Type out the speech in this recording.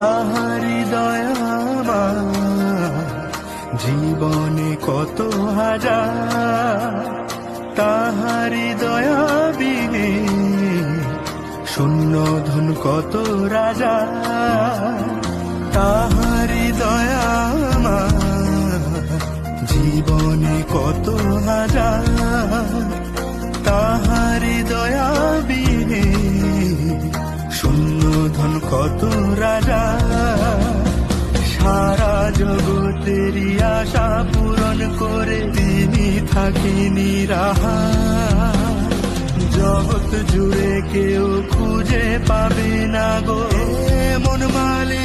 তাহারি দয়া জীবনে কত হাজার, তাহারি দয়া বিনে শূন্য ধন কত রাজা। তাহারি দয়া জীবনে কত হাজার, তাহারি দয়া বিনে শূন্য ধন কত রাজা। সারা জগতেরই আশা পূরণ করে তিনি থাকেনি রাহা। জগৎ জুড়ে কেউ খুঁজে পাবে না গো মন মালিক